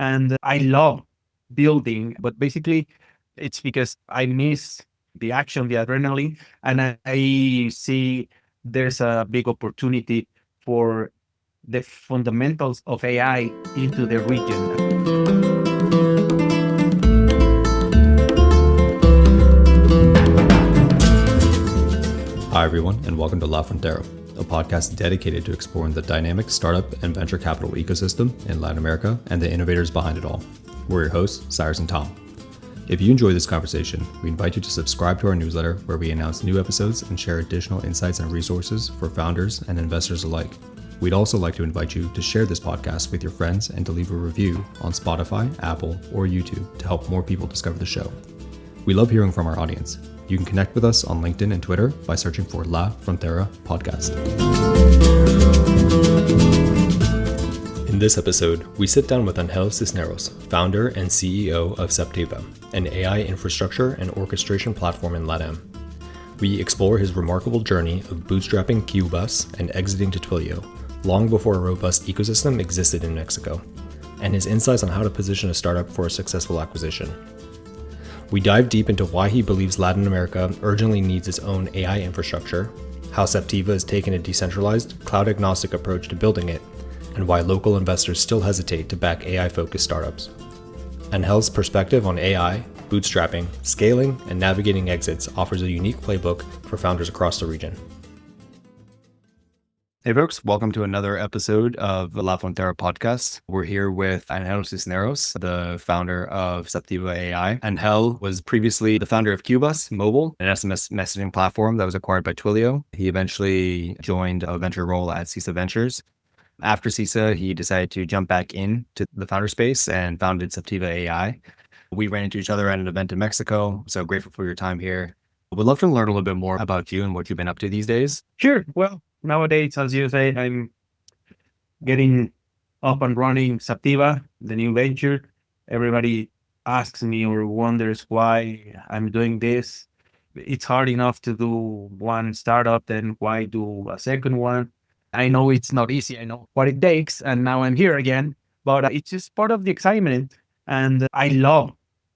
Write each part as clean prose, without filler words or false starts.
And I love building, but basically it's because I miss the action, the adrenaline, and I see there's a big opportunity for the fundamentals of AI into the region. Hi, everyone, and welcome to La Frontera, a podcast dedicated to exploring the dynamic startup and venture capital ecosystem in Latin America and the innovators behind it all. We're your hosts, Cyrus and Tom. If you enjoy this conversation, we invite you to subscribe to our newsletter where we announce new episodes and share additional insights and resources for founders and investors alike. We'd also like to invite you to share this podcast with your friends and to leave a review on Spotify, Apple, or YouTube to help more people discover the show. We love hearing from our audience. You can connect with us on LinkedIn and Twitter by searching for La Frontera Podcast. In this episode, we sit down with Angel Cisneros, founder and CEO of Saptiva, an AI infrastructure and orchestration platform in LatAm. We explore his remarkable journey of bootstrapping Quiubas and exiting to Twillio, long before a robust ecosystem existed in Mexico, and his insights on how to position a startup for a successful acquisition. We dive deep into why he believes Latin America urgently needs its own AI infrastructure, how Saptiva has taken a decentralized, cloud-agnostic approach to building it, and why local investors still hesitate to back AI-focused startups. Angel's perspective on AI, bootstrapping, scaling, and navigating exits offers a unique playbook for founders across the region. Hey folks, welcome to another episode of the La Frontera podcast. We're here with Angel Cisneros, the founder of Saptiva AI. Angel was previously the founder of Quiubas Mobile, an SMS messaging platform that was acquired by Twillio. He eventually joined a venture role at CISA Ventures. After CISA, he decided to jump back into the founder space and founded Saptiva AI. We ran into each other at an event in Mexico, so grateful for your time here. We'd love to learn a little bit more about you and what you've been up to these days. Sure. Well, nowadays, as you say, I'm getting up and running Saptiva, the new venture. Everybody asks me or wonders why I'm doing this. It's hard enough to do one startup, then why do a second one? I know it's not easy. I know what it takes, and now I'm here again. But it's just part of the excitement, and I love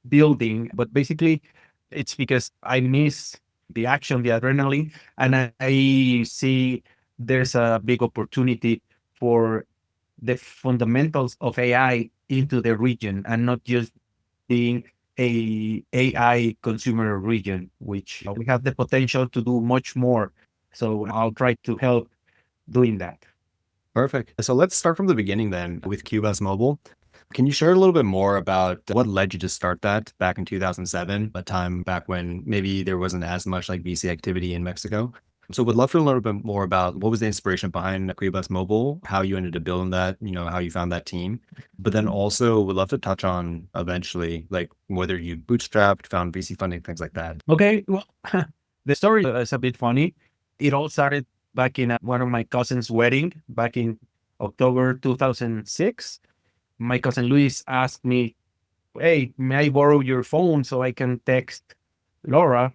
building. But basically, it's because I miss the action, the adrenaline, and I see there's a big opportunity for the fundamentals of AI into the region and not just being a AI consumer region, which we have the potential to do much more. So I'll try to help doing that. Perfect. So let's start from the beginning then with Quiubas Mobile. Can you share a little bit more about what led you to start that back in 2007, a time back when maybe there wasn't as much like VC activity in Mexico? So would love to learn a little bit more about what was the inspiration behind Quiubas Mobile, how you ended up building that, how you found that team. But then also would love to touch on eventually, like whether you bootstrapped, found VC funding, things like that. Okay. Well, the story is a bit funny. It all started back in one of my cousin's wedding back in October 2006. My cousin Luis asked me, hey, may I borrow your phone so I can text Laura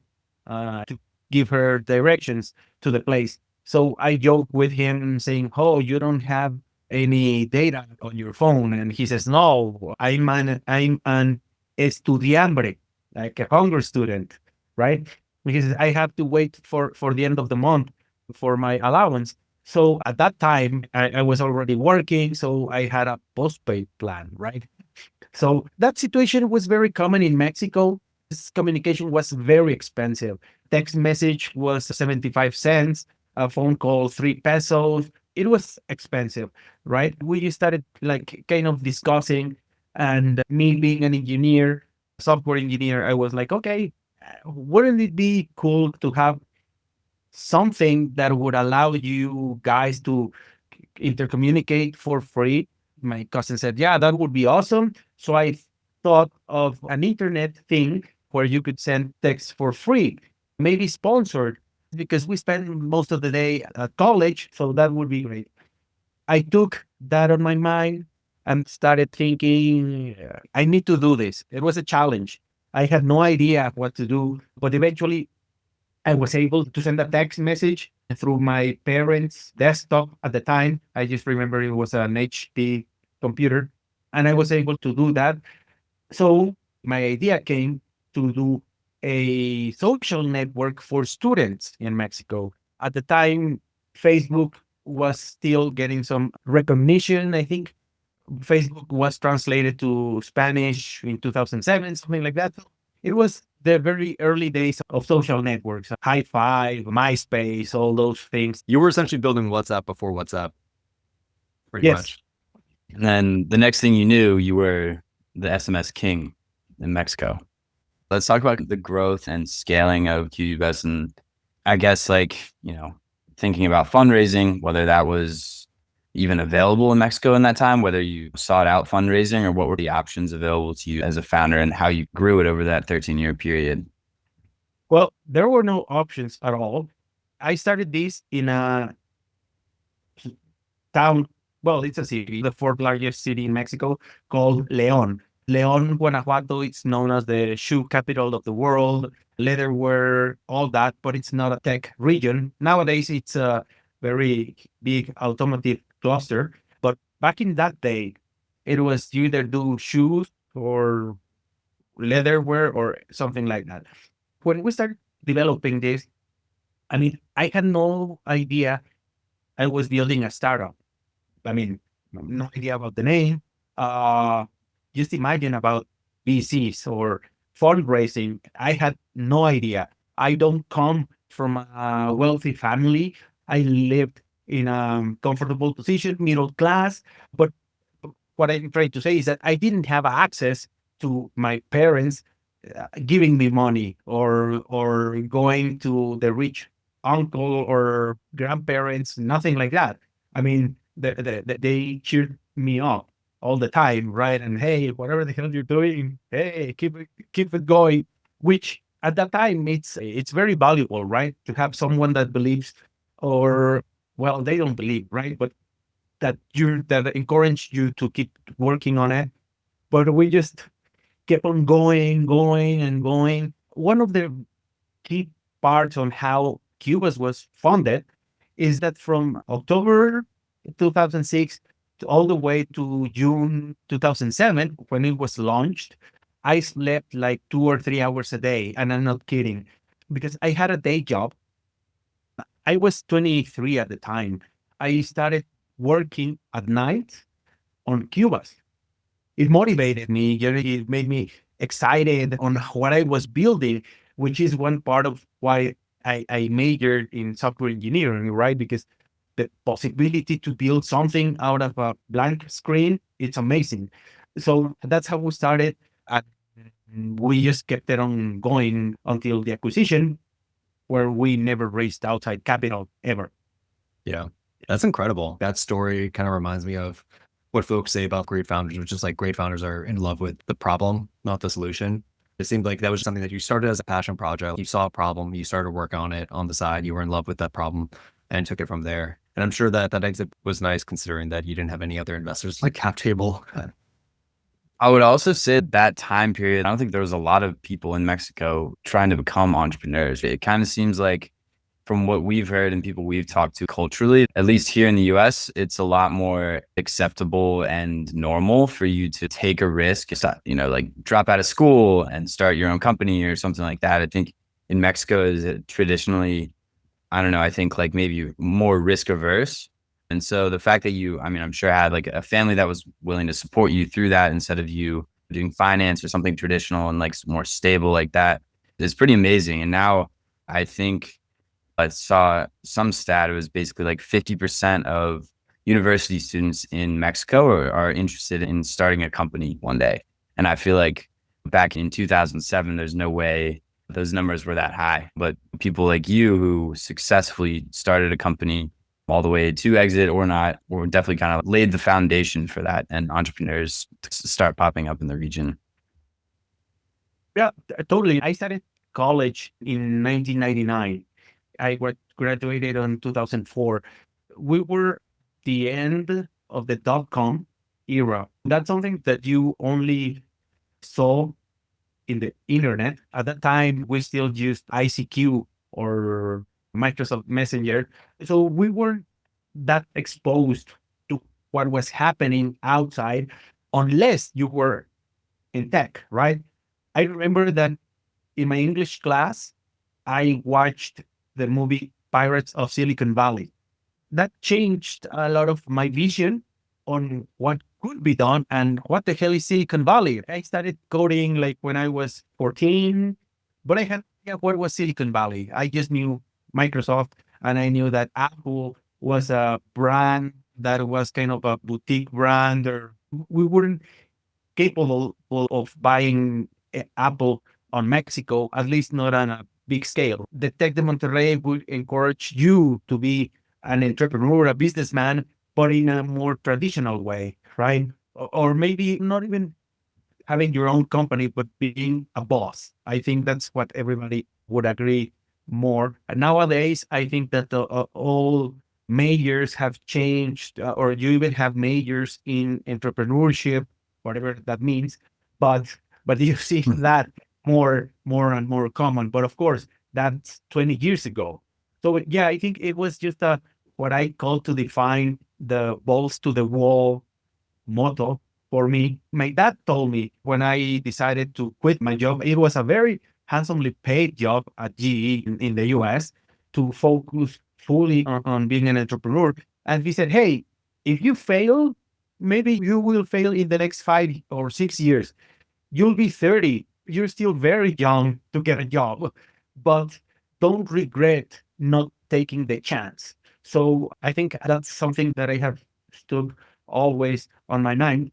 to give her directions to the place? So I joked with him saying, oh, you don't have any data on your phone. And he says, no, I'm an estudiante, like a hunger student, right? He says, I have to wait for the end of the month for my allowance. So at that time, I was already working, so I had a postpaid plan, right? So that situation was very common in Mexico. This communication was very expensive. Text message was 75 cents, a phone call 3 pesos. It was expensive, right? We started like kind of discussing, and me being an engineer, software engineer, I was like, okay, wouldn't it be cool to have something that would allow you guys to intercommunicate for free? My cousin said, yeah, that would be awesome. So I thought of an internet thing where you could send text for free, maybe sponsored, because we spend most of the day at college. So that would be great. I took that on my mind and started thinking, I need to do this. It was a challenge. I had no idea what to do, but eventually I was able to send a text message through my parents' desktop at the time. I just remember it was an HP computer. and I was able to do that. So my idea came to do a social network for students in Mexico. At the time, Facebook was still getting some recognition. I think Facebook was translated to Spanish in 2007, something like that. It was the very early days of social networks, High Five, MySpace, all those things. You were essentially building WhatsApp before WhatsApp, pretty Yes. much. And then the next thing you knew, you were the SMS king in Mexico. Let's talk about the growth and scaling of Quiubas, and I guess thinking about fundraising, whether that was even available in Mexico in that time, whether you sought out fundraising or what were the options available to you as a founder and how you grew it over that 13-year period. Well, there were no options at all. I started this in a town, well, it's a city, the fourth largest city in Mexico, called León. León, Guanajuato, it's known as the shoe capital of the world, leatherware, all that, but it's not a tech region. Nowadays, it's a very big automotive cluster. But back in that day, it was you either do shoes or leatherware or something like that. When we started developing this, I mean, I had no idea I was building a startup. I mean, no idea about the name. Just imagine about VCs or fundraising. I had no idea. I don't come from a wealthy family. I lived in a comfortable position, middle class. But what I'm trying to say is that I didn't have access to my parents giving me money or going to the rich uncle or grandparents, nothing like that. I mean, they cheered me up all the time, right? And hey, whatever the hell you're doing, hey, keep it going. Which at that time it's very valuable, right? To have someone that believes, or well, they don't believe, right? But that encourage you to keep working on it. But we just kept on going and going. One of the key parts on how Quiubas was funded is that from October 2006 to all the way to June 2007, when it was launched, I slept like 2 or 3 hours a day. And I'm not kidding, because I had a day job. I was 23 at the time. I started working at night on Quiubas. It motivated me. It made me excited on what I was building, which is one part of why I majored in software engineering, right? Because the possibility to build something out of a blank screen, it's amazing. So that's how we started. And we just kept it on going until the acquisition, where we never raised outside capital ever. Yeah, that's incredible. That story kind of reminds me of what folks say about great founders, which is like great founders are in love with the problem, not the solution. It seemed like that was something that you started as a passion project. You saw a problem, you started to work on it on the side, you were in love with that problem and took it from there. And I'm sure that that exit was nice, considering that you didn't have any other investors like cap table. I would also say that time period, I don't think there was a lot of people in Mexico trying to become entrepreneurs. It kind of seems like, from what we've heard and people we've talked to culturally, at least here in the US, it's a lot more acceptable and normal for you to take a risk, like drop out of school and start your own company or something like that. I think in Mexico is traditionally, I don't know, I think like maybe more risk averse. And so the fact that I'm sure had like a family that was willing to support you through that instead of you doing finance or something traditional and like more stable like that is pretty amazing. And now I think I saw some stat, it was basically like 50% of university students in Mexico are interested in starting a company one day. And I feel like back in 2007, there's no way those numbers were that high. But people like you who successfully started a company all the way to exit or not, or definitely kind of laid the foundation for that, and entrepreneurs start popping up in the region. Yeah, totally. I started college in 1999. I graduated in 2004. We were the end of the dot-com era. That's something that you only saw in the internet. At that time, we still used ICQ or Microsoft Messenger. So we weren't that exposed to what was happening outside. unless you were in tech, right? I remember that in my English class, I watched the movie Pirates of Silicon Valley. That changed a lot of my vision on what could be done and what the hell is Silicon Valley. I started coding like when I was 14, but I had no idea what was Silicon Valley. I just knew Microsoft, and I knew that Apple was a brand that was kind of a boutique brand, or we weren't capable of buying Apple on Mexico, at least not on a big scale. The Tech de Monterrey would encourage you to be an entrepreneur, a businessman, but in a more traditional way, right? Or maybe not even having your own company, but being a boss. I think that's what everybody would agree more. And nowadays, I think that all majors have changed, or you even have majors in entrepreneurship, whatever that means. But you see that more and more common. But of course, that's 20 years ago. So yeah, I think it was just what I call to define the balls to the wall motto for me. My dad told me when I decided to quit my job, it was a very handsomely paid job at GE in the US, to focus fully on being an entrepreneur. And he said, hey, if you fail, maybe you will fail in the next 5 or 6 years. You'll be 30. You're still very young to get a job, but don't regret not taking the chance. So I think that's something that I have stood always on my mind.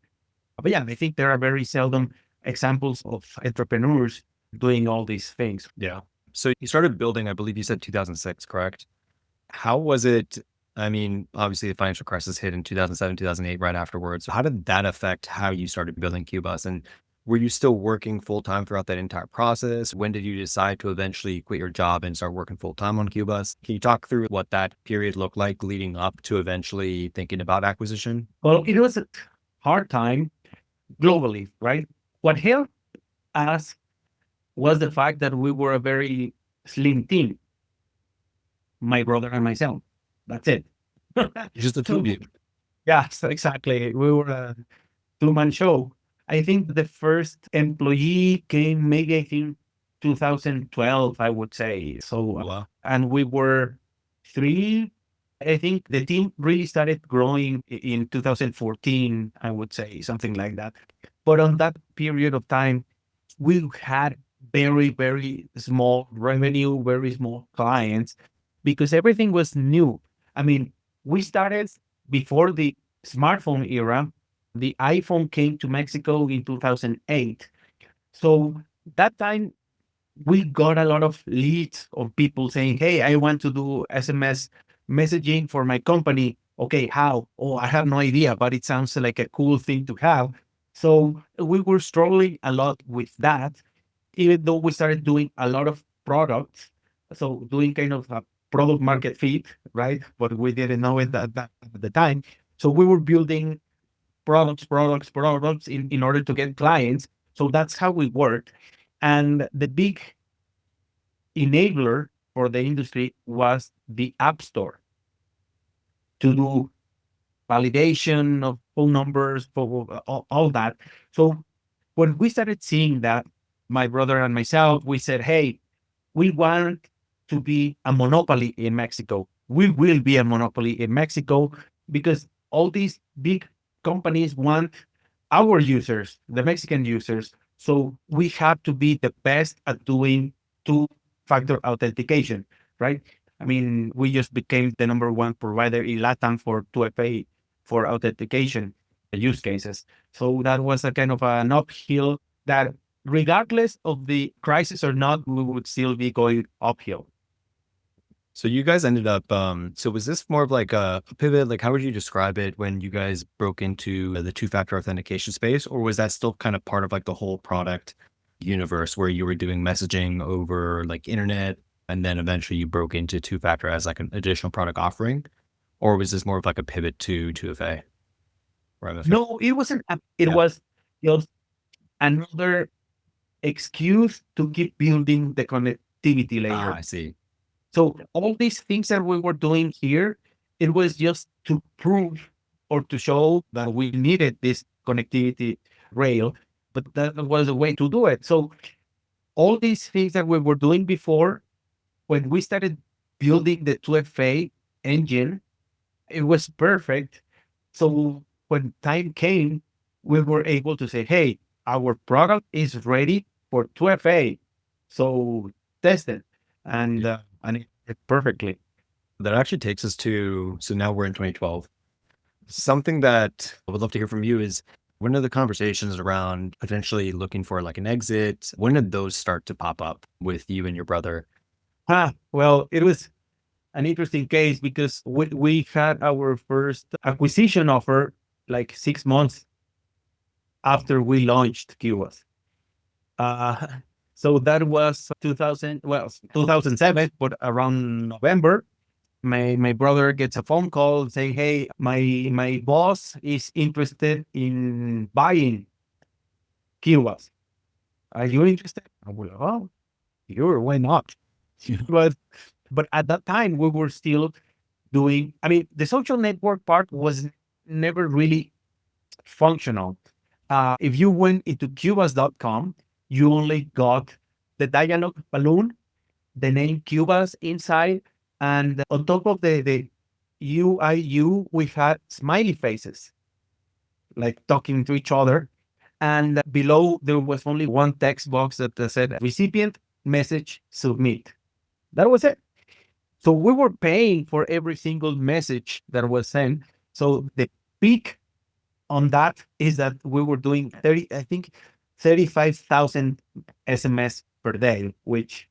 But yeah, I think there are very seldom examples of entrepreneurs doing all these things. Yeah. So you started building, I believe you said 2006, correct? How was it? I mean, obviously the financial crisis hit in 2007, 2008, right afterwards. So how did that affect how you started building Quiubas? And were you still working full time throughout that entire process? When did you decide to eventually quit your job and start working full time on Quiubas? Can you talk through what that period looked like leading up to eventually thinking about acquisition? Well, it was a hard time globally, right? What helped us was the fact that we were a very slim team, my brother and myself. That's it. Just the two of you. Yes, exactly. We were a two-man show. I think the first employee came maybe, I think, 2012, I would say. So, Wow. and we were three. I think the team really started growing in 2014, I would say, something like that. But on that period of time, we had very, very small revenue, very small clients, because everything was new. I mean, we started before the smartphone era. The iPhone came to Mexico in 2008. So that time we got a lot of leads of people saying, hey, I want to do SMS messaging for my company. Okay, how? Oh, I have no idea, but it sounds like a cool thing to have. So we were struggling a lot with that, even though we started doing a lot of products. So doing kind of a product market fit, right? But we didn't know it at the time. So we were building products in order to get clients. So that's how we worked. And the big enabler for the industry was the App Store to do validation of phone numbers, for all that. So when we started seeing that, my brother and myself, we said, hey, we want to be a monopoly in Mexico. We will be a monopoly in Mexico because all these big companies want our users, the Mexican users. So we have to be the best at doing two-factor authentication, right? I mean, we just became the number one provider in LatAm for 2FA for authentication use cases. So that was a kind of an uphill that regardless of the crisis or not, we would still be going uphill. So you guys ended up, so was this more of like a pivot? Like, how would you describe it when you guys broke into the two-factor authentication space? Or was that still kind of part of like the whole product universe where you were doing messaging over like internet and then eventually you broke into two-factor as like an additional product offering? Or was this more of like a pivot to 2FA? No, it wasn't. It was just another excuse to keep building the connectivity layer. I see. So all these things that we were doing here, it was just to prove or to show that we needed this connectivity rail, but that was a way to do it. So all these things that we were doing before, when we started building the 2FA engine, it was perfect. So when time came, we were able to say, hey, our product is ready for 2FA. So test it. And it did perfectly. That actually takes us to, so now we're in 2012. Something that I would love to hear from you is, when are the conversations around potentially looking for like an exit? When did those start to pop up with you and your brother? Well, it was an interesting case because we had our first acquisition offer like 6 months after we launched Quiubas. So that was 2007, but around November, my brother gets a phone call saying, hey, my boss is interested in buying Quiubas. Are you interested? I was like, oh, sure, why not? But at that time, we were still doing, I mean, the social network part was never really functional. If you went into Quiubas.com, you only got the dialogue balloon, the name Quiubas inside, and on top of the UIU, we had smiley faces, like talking to each other. And below, there was only one text box that said, recipient message submit. That was it. So we were paying for every single message that was sent. So the peak on that is that we were doing 35,000 SMS per day, which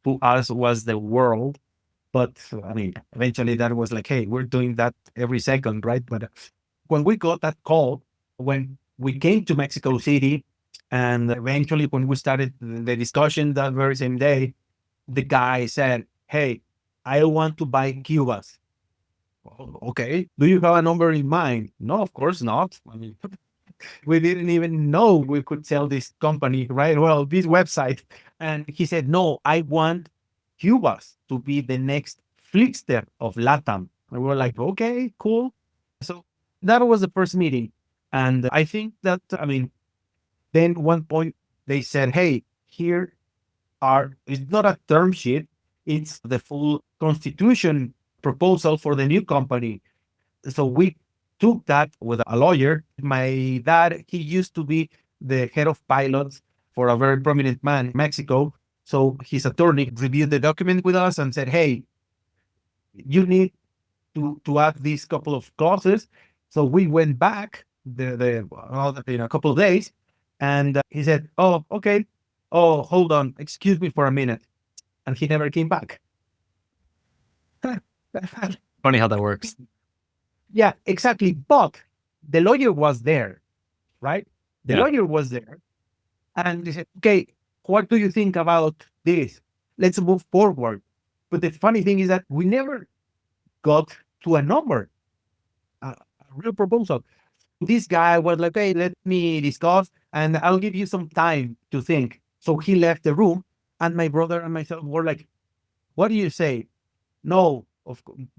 to us was the world. But I mean, eventually that was like, hey, we're doing that every second, right? But when we got that call, when we came to Mexico City, and eventually when we started the discussion that very same day, the guy said, hey, I want to buy Quiubas. Okay. Do you have a number in mind? No, of course not. I mean, we didn't even know we could sell this company, right? Well, this website. And he said, no, I want Quiubas to be the next Flixster of LatAm. And we were like, okay, cool. So that was the first meeting. And I think that, I mean, then one point they said, hey, here it's not a term sheet, it's the full constitution proposal for the new company. So we took that with a lawyer. My dad, he used to be the head of pilots for a very prominent man in Mexico. So his attorney reviewed the document with us and said, hey, you need to add these couple of clauses. So we went back in a couple of days, and he said, oh, okay. Oh, hold on. Excuse me for a minute. And he never came back. Funny how that works. Yeah, exactly. But the lawyer was there, right? The Yeah. lawyer was there. And he said, okay, what do you think about this? Let's move forward. But the funny thing is that we never got to a number, a real proposal. This guy was like, hey, let me discuss and I'll give you some time to think. So he left the room, and my brother and myself were like, what do you say? No,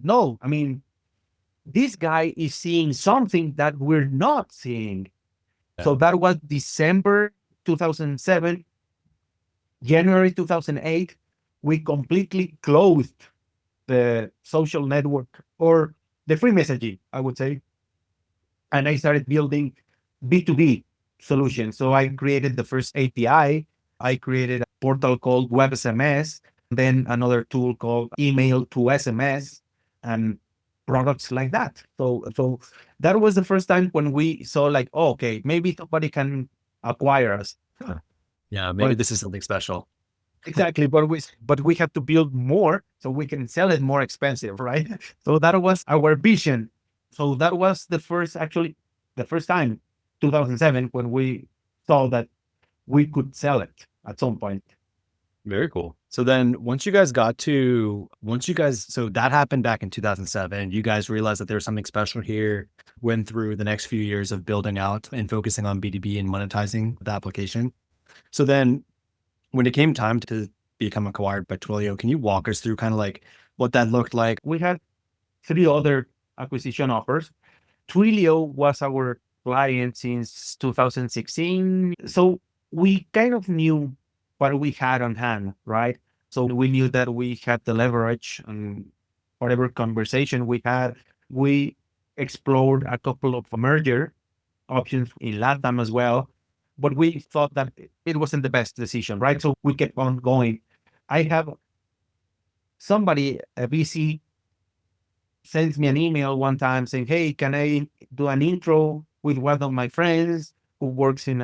no. I mean, this guy is seeing something that we're not seeing. Yeah. So that was December 2007, January 2008. We completely closed the social network, or the free messaging, I would say. And I started building B2B solutions. So I created the first API. I created a portal called Web SMS, then another tool called Email to SMS, and products like that. So that was the first time when we saw like, oh, okay, maybe somebody can acquire us. Yeah, maybe But- this is something special. Exactly, but we had to build more so we can sell it more expensive, right? So that was our vision. So that was the first time, 2007, when we saw that we could sell it at some point. Very cool. So then so that happened back in 2007. You guys realized that there was something special here, went through the next few years of building out and focusing on B2B and monetizing the application. So then when it came time to become acquired by Twillio, can you walk us through kind of like what that looked like? We had 3 other acquisition offers. Twillio was our client since 2016. So we kind of knew what we had on hand, right? So we knew that we had the leverage and whatever conversation we had, we explored a couple of merger options in LatAm as well. But we thought that it wasn't the best decision, right? So we kept on going. I have somebody, a VC, sends me an email one time saying, "Hey, can I do an intro with one of my friends who works in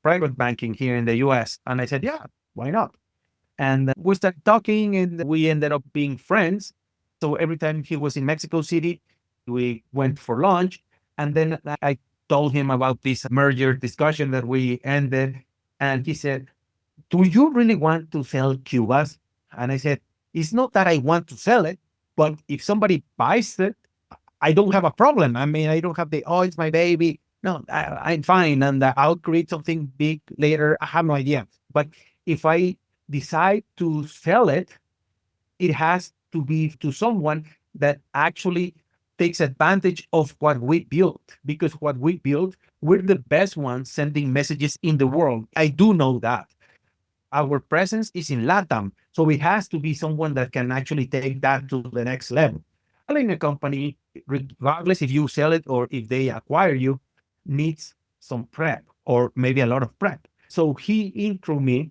private banking here in the US?" And I said, "Yeah, why not?" And we started talking and we ended up being friends. So every time he was in Mexico City, we went for lunch. And then I told him about this merger discussion that we ended. And he said, "Do you really want to sell Quiubas?" And I said, "It's not that I want to sell it, but if somebody buys it, I don't have a problem. I mean, I don't have the, oh, it's my baby. No, I'm fine. And I'll create something big later. I have no idea. But if I decide to sell it, it has to be to someone that actually takes advantage of what we built, because what we built, we're the best ones sending messages in the world. I do know that. Our presence is in LatAm. So it has to be someone that can actually take that to the next level. Selling a company, regardless if you sell it or if they acquire you, needs some prep or maybe a lot of prep. So he intro me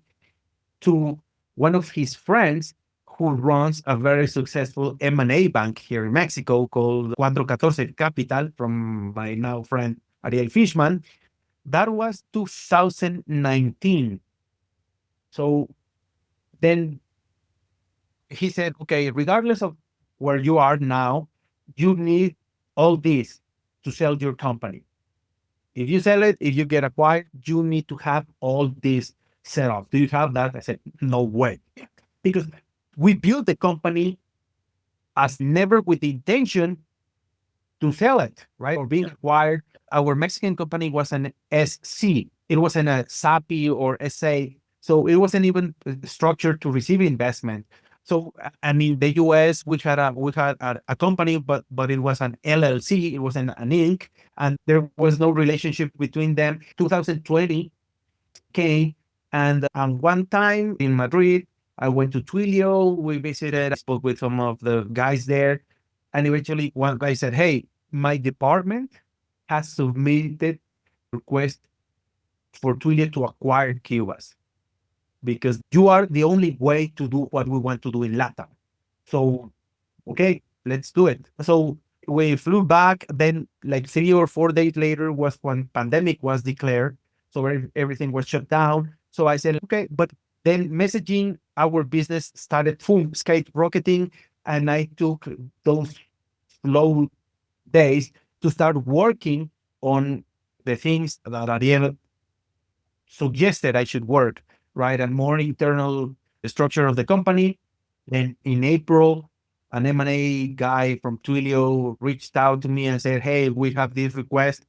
to one of his friends who runs a very successful M&A bank here in Mexico called 414 Capital, from my now friend Ariel Fishman. That was 2019. So then he said, "Okay, regardless of where you are now, you need all this to sell your company. If you sell it, if you get acquired, you need to have all this set up. Do you have that?" I said, "No way." Because we built the company as never with the intention to sell it, right? Or being acquired. Our Mexican company was an SC. It wasn't a SAPI or SA. So it wasn't even structured to receive investment. So, and in the US, we had a company, but it was an LLC. It wasn't an Inc. And there was no relationship between them. 2020 came, and one time in Madrid, I went to Twillio. We visited, I spoke with some of the guys there. And eventually one guy said, "Hey, my department has submitted request for Twillio to acquire Quiubas, because you are the only way to do what we want to do in LATAM. So, okay, let's do it." So we flew back. Then like 3 or 4 days later was when pandemic was declared. So everything was shut down. So I said, okay, but then messaging, our business started skyrocketing. And I took those slow days to start working on the things that Ariel suggested I should work, right? And more internal structure of the company. Then in April, an M&A guy from Twillio reached out to me and said, "Hey, we have this request.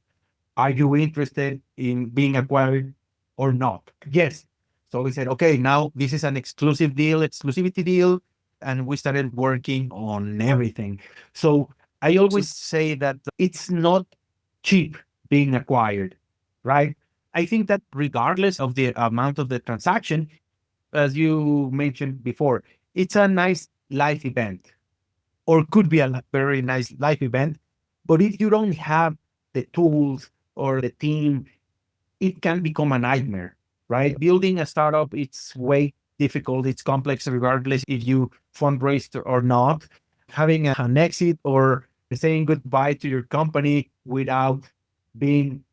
Are you interested in being acquired or not?" Yes. So we said, okay, now this is an exclusivity deal. And we started working on everything. So I always say that it's not cheap being acquired, right? I think that regardless of the amount of the transaction, as you mentioned before, it's a nice life event, or could be a very nice life event. But if you don't have the tools or the team, it can become a nightmare, right? Building a startup, it's way difficult. It's complex, regardless if you fundraise or not. Having an exit or saying goodbye to your company without being,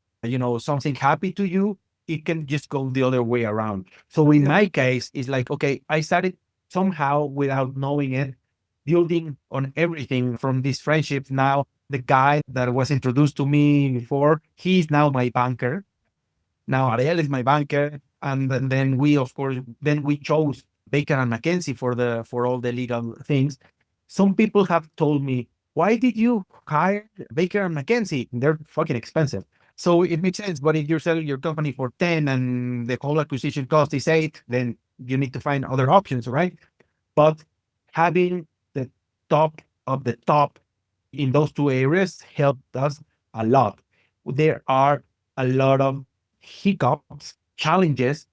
something happy to you, it can just go the other way around. So in my case, it's like, okay, I started somehow without knowing it, building on everything from this friendship. Now, the guy that was introduced to me before, he's now my banker. Now Ariel is my banker. And then we, of course, we chose Baker and McKenzie for all the legal things. Some people have told me, "Why did you hire Baker and McKenzie? They're fucking expensive." So it makes sense. But if you're selling your company for 10 and the whole acquisition cost is 8, then you need to find other options, right? But having the top of the top in those two areas helped us a lot. there are a lot of hiccups, challenges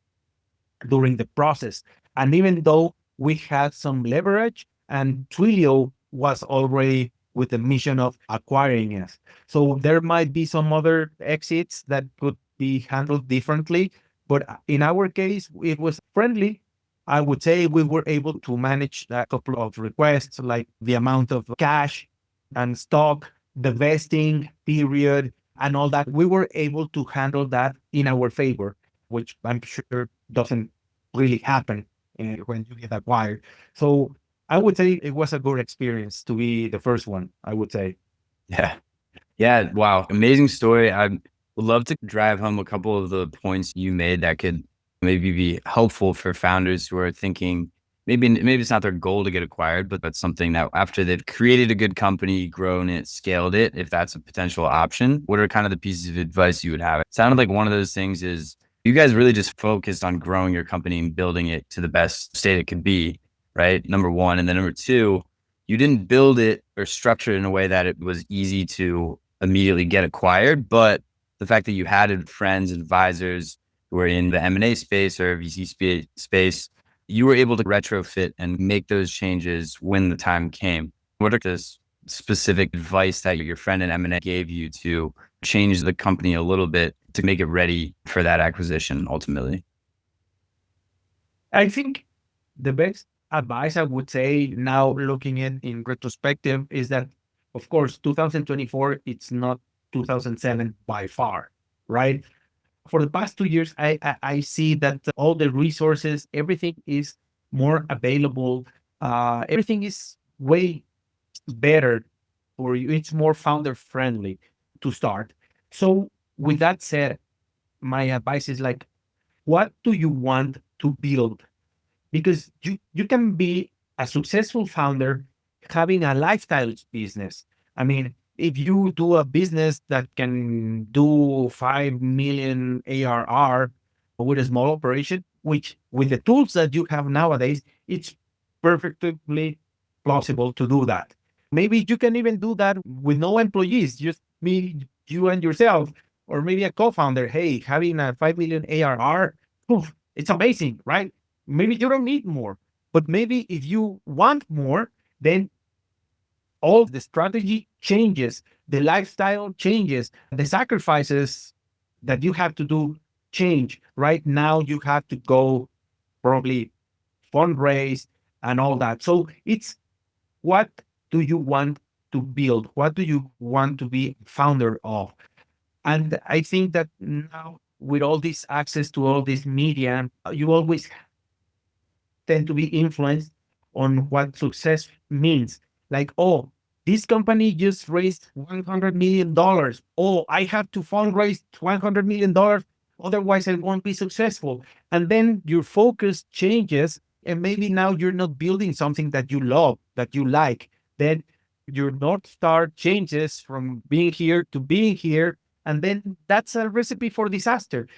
during the process. And even though we had some leverage and Twilio was already with the mission of acquiring us. So there might be some other exits that could be handled differently. But in our case, it was friendly. I would say we were able to manage a couple of requests, like the amount of cash and stock, the vesting period, and all that. We were able to handle that in our favor, which I'm sure doesn't really happen when you get acquired. So I would say it was a good experience to be the first one, I would say. Yeah. Yeah. Wow. Amazing story. I would love to drive home a couple of the points you made that could maybe be helpful for founders who are thinking maybe it's not their goal to get acquired, but that's something that after they've created a good company, grown it, scaled it, if that's a potential option, what are kind of the pieces of advice you would have? It sounded like one of those things is you guys really just focused on growing your company and building it to the best state it could be, right? Number one. And then number two, you didn't build it or structure it in a way that it was easy to immediately get acquired. But the fact that you had friends, advisors who were in the M&A space or VC space, you were able to retrofit and make those changes when the time came. What are the specific advice that your friend in M&A gave you to change the company a little bit to make it ready for that acquisition ultimately? I think the best advice I would say now looking in retrospective is that, of course, 2024, it's not 2007 by far, right? For the past 2 years, I see that all the resources, everything is more available. Everything is way better for you. It's more founder friendly to start. So with that said, my advice is like, what do you want to build? Because you can be a successful founder having a lifestyle business. I mean, if you do a business that can do 5 million ARR with a small operation, which with the tools that you have nowadays, it's perfectly plausible to do that. Maybe you can even do that with no employees, just me, you and yourself, or maybe a co-founder. Hey, having a 5 million ARR, oof, it's amazing, right? Maybe you don't need more, but maybe if you want more, then all the strategy changes, the lifestyle changes, the sacrifices that you have to do change. Right now, you have to go probably fundraise and all that. So it's what do you want to build? What do you want to be founder of? And I think that now with all this access to all this media, you always tend to be influenced on what success means. Like, oh, this company just raised $100 million. Oh, I have to fundraise $100 million. Otherwise, I won't be successful. And then your focus changes. And maybe now you're not building something that you love, that you like. Then your North Star changes from being here to being here. And then that's a recipe for disaster.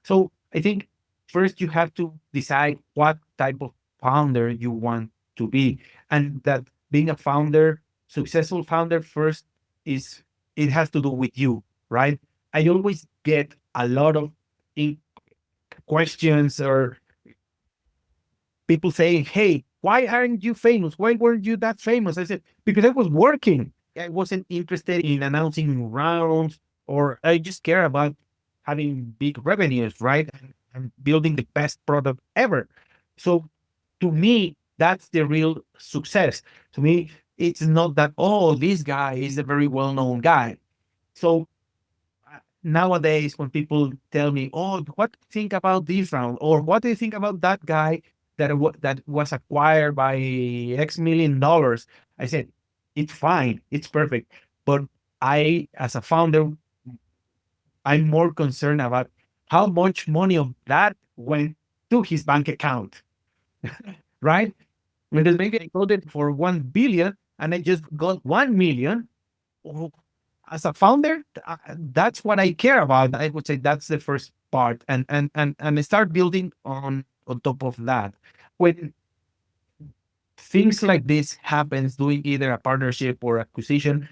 So I think first you have to decide what type of founder you want to be. And that being a founder, successful founder first it has to do with you, right? I always get a lot of questions or people saying, hey, why aren't you famous? Why weren't you that famous? I said, because I was working. I wasn't interested in announcing rounds, or I just care about having big revenues, right? And building the best product ever. So to me, that's the real success. To me, it's not that, oh, this guy is a very well-known guy. So nowadays, when people tell me, oh, what do you think about this round? Or what do you think about that guy that was acquired by X million dollars? I said, it's fine. It's perfect. But I, as a founder, I'm more concerned about how much money of that went to his bank account, right? Because maybe I sold it for 1 billion and I just got 1 million. Oh, as a founder, that's what I care about. I would say that's the first part, and start building on top of that. When things like this happens, doing either a partnership or acquisition,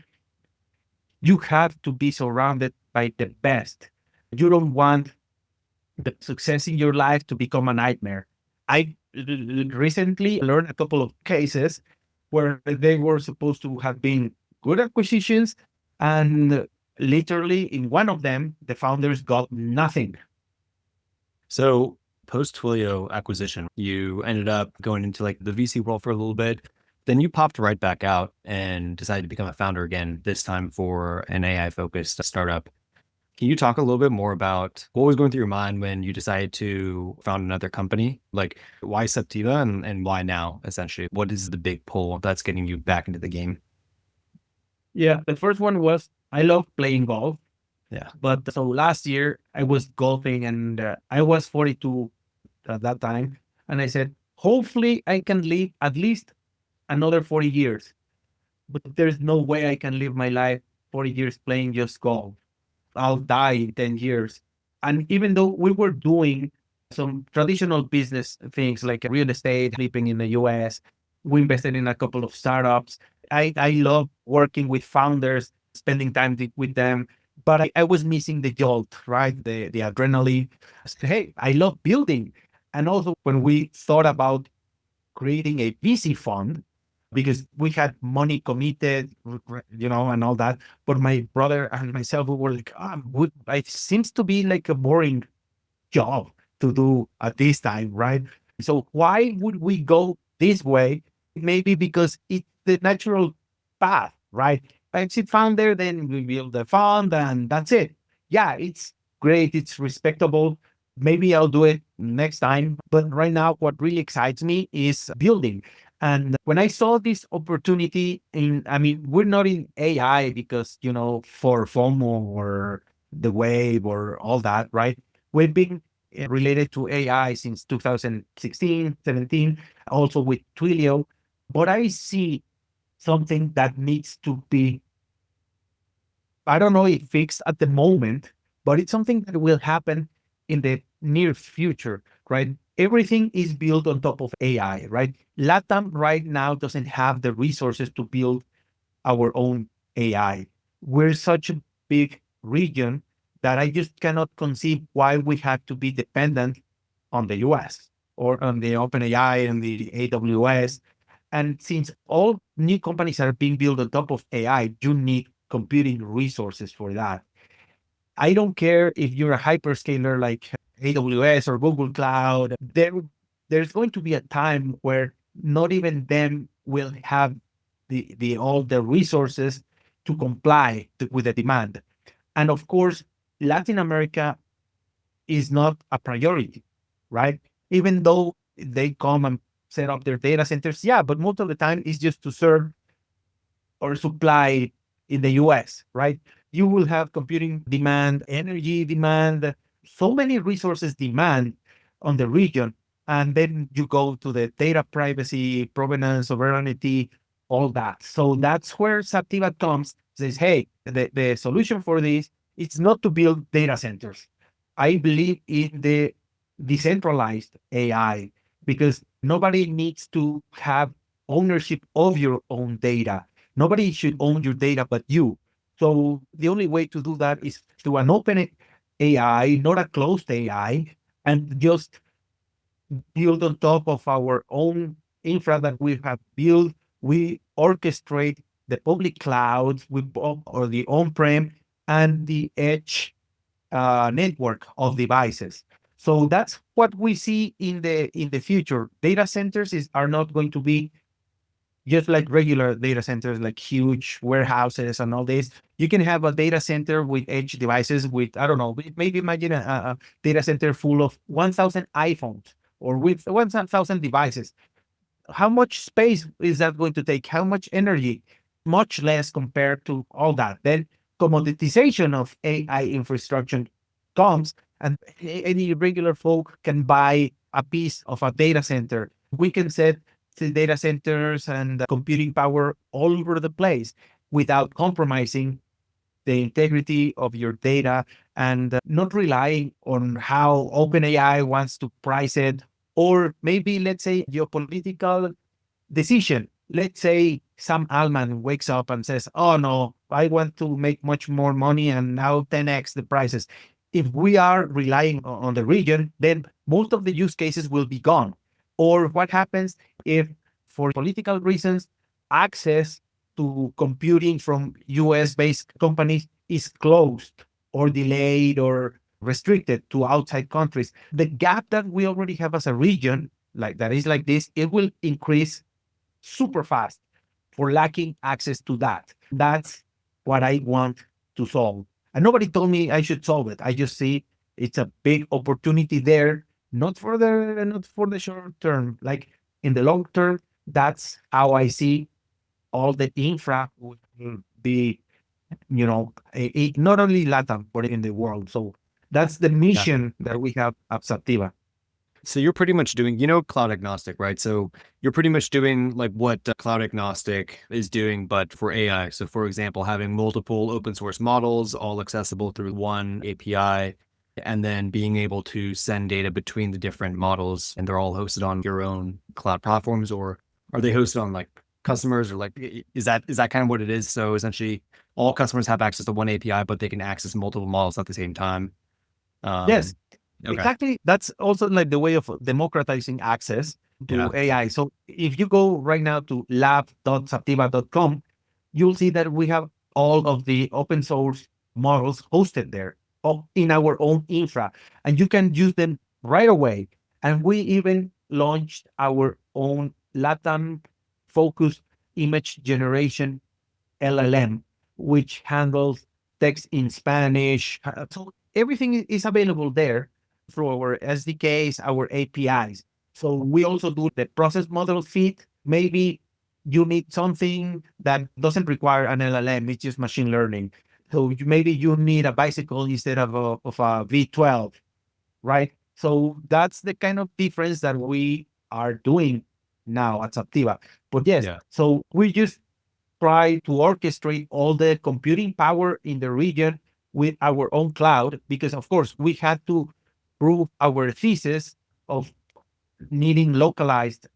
you have to be surrounded by the best. You don't want the success in your life to become a nightmare. I recently learned a couple of cases where they were supposed to have been good acquisitions, and literally in one of them, the founders got nothing. So post Twillio acquisition, you ended up going into like the VC world for a little bit. Then you popped right back out and decided to become a founder again, this time for an AI focused startup. Can you talk a little bit more about what was going through your mind when you decided to found another company? Like why Saptiva and why now, essentially? What is the big pull that's getting you back into the game? Yeah, the first one was I love playing golf. Yeah. But so last year I was golfing, and I was 42 at that time. And I said, hopefully I can live at least another 40 years. But there's no way I can live my life 40 years playing just golf. I'll die in 10 years. And even though we were doing some traditional business things like real estate, flipping in the US, we invested in a couple of startups. I love working with founders, spending time with them, but I was missing the jolt, right? The adrenaline. I said, hey, I love building. And also when we thought about creating a VC fund, because we had money committed, and all that. But my brother and myself, we were like, it seems to be like a boring job to do at this time, right? So why would we go this way? Maybe because it's the natural path, right? Exit founder, then we build the fund, and that's it. Yeah, it's great. It's respectable. Maybe I'll do it next time. But right now, what really excites me is building. And when I saw this opportunity we're not in AI because, for FOMO or the wave or all that, right? We've been related to AI since 2016, 17, also with Twillio. But I see something that needs to be, I don't know if fixed at the moment, but it's something that will happen in the near future, right? Everything is built on top of AI, right? LatAm right now doesn't have the resources to build our own AI. We're such a big region that I just cannot conceive why we have to be dependent on the US or on the OpenAI and the AWS. And since all new companies are being built on top of AI, you need computing resources for that. I don't care if you're a hyperscaler like AWS or Google Cloud. There's going to be a time where not even them will have all the resources to comply with the demand. And of course, Latin America is not a priority, right? Even though they come and set up their data centers, yeah, but most of the time it's just to serve or supply in the US, right? You will have computing demand, energy demand, so many resources demand on the region. And then you go to the data privacy, provenance, sovereignty, all that. So that's where Saptiva comes, says, hey, the solution for this is not to build data centers. I believe in the decentralized AI because nobody needs to have ownership of your own data. Nobody should own your data but you. So the only way to do that is through an open AI, not a closed AI, and just build on top of our own infra that we have built. We orchestrate the public clouds or the on-prem and the edge network of devices. So that's what we see in the future. Data centers are not going to be just like regular data centers, like huge warehouses and all this. You can have a data center with edge devices with, I don't know, maybe imagine a data center full of 1,000 iPhones or with 1,000 devices. How much space is that going to take? How much energy? Much less compared to all that. Then commoditization of AI infrastructure comes, and any regular folk can buy a piece of a data center. We can set the data centers and computing power all over the place without compromising the integrity of your data and not relying on how OpenAI wants to price it, or maybe, let's say, geopolitical decision. Let's say Sam Altman wakes up and says, oh no, I want to make much more money and now 10x the prices. If we are relying on the region, then most of the use cases will be gone. Or what happens if, for political reasons, access to computing from US-based companies is closed or delayed or restricted to outside countries? The gap that we already have as a region, like that is like this, it will increase super fast for lacking access to that. That's what I want to solve. And nobody told me I should solve it. I just see it's a big opportunity there, not for the short term. Like in the long term, that's how I see all the infra will be, not only LATAM, but in the world. So that's the mission that we have at Saptiva. So you're pretty much doing, cloud agnostic, right? So you're pretty much doing like what cloud agnostic is doing, but for AI. So for example, having multiple open source models, all accessible through one API, and then being able to send data between the different models, and they're all hosted on your own cloud platforms, or are they hosted on like customers, or like, is that kind of what it is? So essentially all customers have access to one API, but they can access multiple models at the same time. Yes. Okay. Exactly. That's also like the way of democratizing access to Yeah. AI. So if you go right now to lab.saptiva.com, you'll see that we have all of the open source models hosted there in our own infra, and you can use them right away. And we even launched our own LATAM focused image generation LLM, which handles text in Spanish. So everything is available there through our SDKs, our APIs. So we also do the process model fit. Maybe you need something that doesn't require an LLM, it's just machine learning. So maybe you need a bicycle instead of a V12, right? So that's the kind of difference that we are doing now at Saptiva. But yes, so we just try to orchestrate all the computing power in the region with our own cloud, because of course we had to prove our thesis of needing localized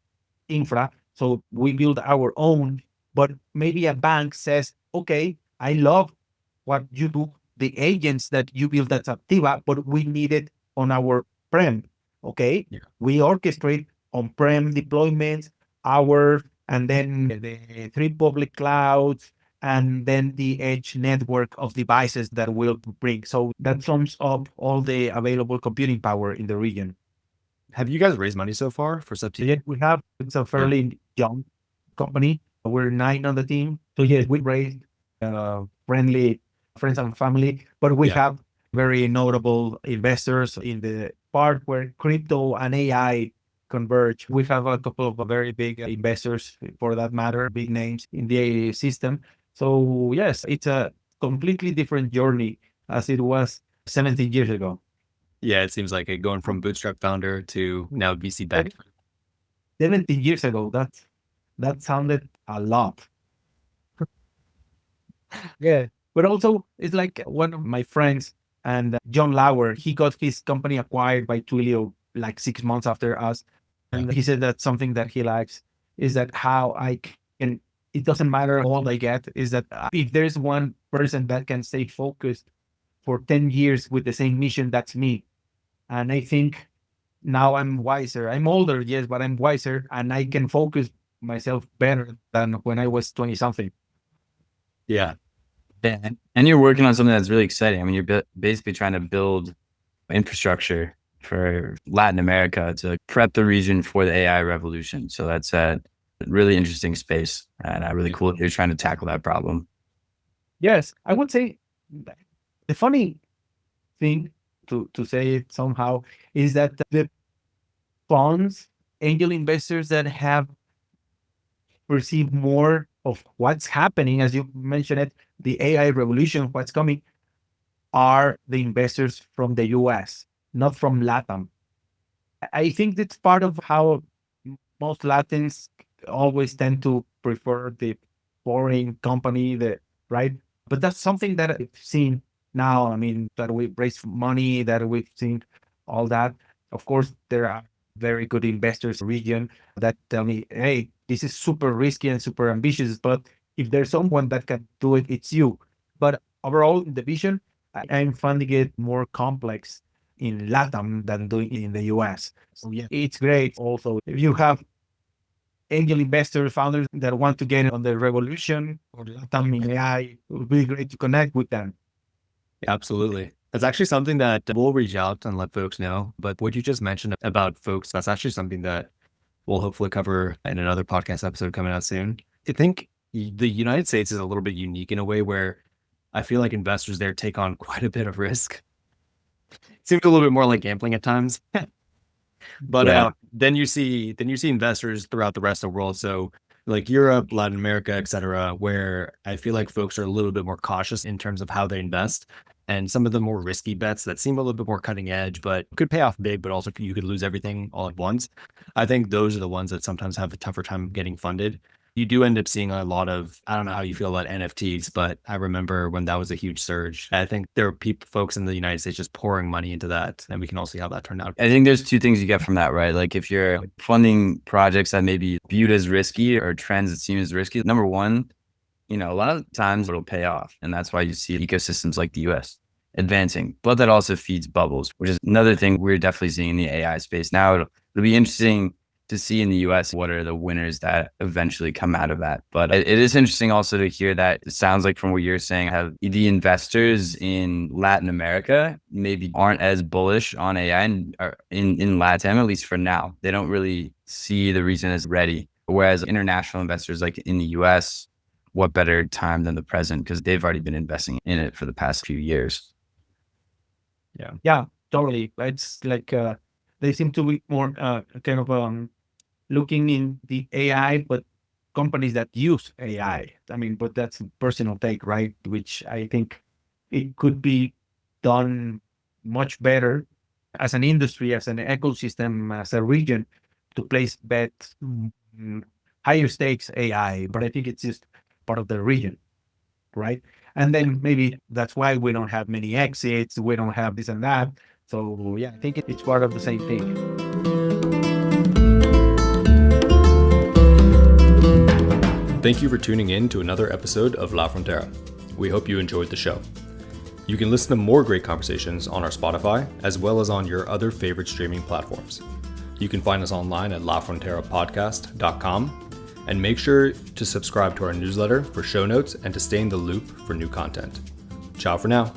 infra. So we build our own, but maybe a bank says, okay, I love what you do, the agents that you build at Saptiva, but we need it on our prem. Okay. Yeah. We orchestrate on-prem deployments, and then the 3 public clouds, and then the edge network of devices that will bring. So that sums up all the available computing power in the region. Have you guys raised money so far for Saptiva? Yeah, we have. It's a fairly young company. We're 9 on the team. So yes, we raised friendly friends and family, but we have very notable investors in the part where crypto and AI converge. We have a couple of very big investors, for that matter, big names in the system. So yes, it's a completely different journey as it was 17 years ago. Yeah, it seems like it, going from bootstrap founder to now VC backed. 17 years ago, that sounded a lot. Yeah, but also it's like one of my friends and John Lauer, he got his company acquired by Twillio like 6 months after us. And he said that something that he likes is that how I can, it doesn't matter all I get, is that if there's one person that can stay focused for 10 years with the same mission, that's me. And I think now I'm wiser. I'm older, yes, but I'm wiser, and I can focus myself better than when I was 20 something. Yeah. And you're working on something that's really exciting. I mean, you're basically trying to build infrastructure for Latin America to prep the region for the AI revolution. So that's a really interesting space, and really cool that you're trying to tackle that problem. Yes, I would say the funny thing, to say it somehow, is that the funds, angel investors that have perceived more of what's happening, as you mentioned it, the AI revolution, what's coming, are the investors from the US, not from LATAM. I think that's part of how most Latins always tend to prefer the foreign company, right? But that's something that I've seen now. I mean, that we raise money, that we've seen all that. Of course, there are very good investors in the region that tell me, hey, this is super risky and super ambitious, but if there's someone that can do it, it's you. But overall, in the vision, I'm finding it more complex in LatAm than doing it in the US. So yeah, it's great. Also, if you have angel investor founders that want to get on the revolution or LatAm in AI, it would be great to connect with them. Absolutely. That's actually something that we'll reach out and let folks know. But what you just mentioned about folks, that's actually something that we'll hopefully cover in another podcast episode coming out soon. I think the United States is a little bit unique in a way where I feel like investors there take on quite a bit of risk. It seems a little bit more like gambling at times. But then you see investors throughout the rest of the world. So like Europe, Latin America, et cetera, where I feel like folks are a little bit more cautious in terms of how they invest. And some of the more risky bets that seem a little bit more cutting edge, but could pay off big, but also you could lose everything all at once. I think those are the ones that sometimes have a tougher time getting funded. You do end up seeing a lot of, I don't know how you feel about NFTs, but I remember when that was a huge surge. I think there are folks in the United States just pouring money into that, and we can all see how that turned out. I think there's two things you get from that, right? Like if you're funding projects that may be viewed as risky or trends that seem as risky, number one, a lot of times it'll pay off. And that's why you see ecosystems like the US advancing. But that also feeds bubbles, which is another thing we're definitely seeing in the AI space. Now it'll be interesting to see in the US what are the winners that eventually come out of that. But it is interesting also to hear that it sounds like from what you're saying, have the investors in Latin America maybe aren't as bullish on AI and in LatAm, at least for now. They don't really see the reason as ready. Whereas international investors like in the US, what better time than the present? Because they've already been investing in it for the past few years. Yeah, totally. It's like they seem to be more kind of looking in the AI, but companies that use AI. I mean, but that's a personal take, right? Which I think it could be done much better as an industry, as an ecosystem, as a region to place bets, higher stakes AI. But I think it's just part of the region, right? And then maybe that's why we don't have many exits. We don't have this and that. So yeah, I think it's part of the same thing. Thank you for tuning in to another episode of La Frontera. We hope you enjoyed the show. You can listen to more great conversations on our Spotify, as well as on your other favorite streaming platforms. You can find us online at lafronterapodcast.com, and make sure to subscribe to our newsletter for show notes and to stay in the loop for new content. Ciao for now.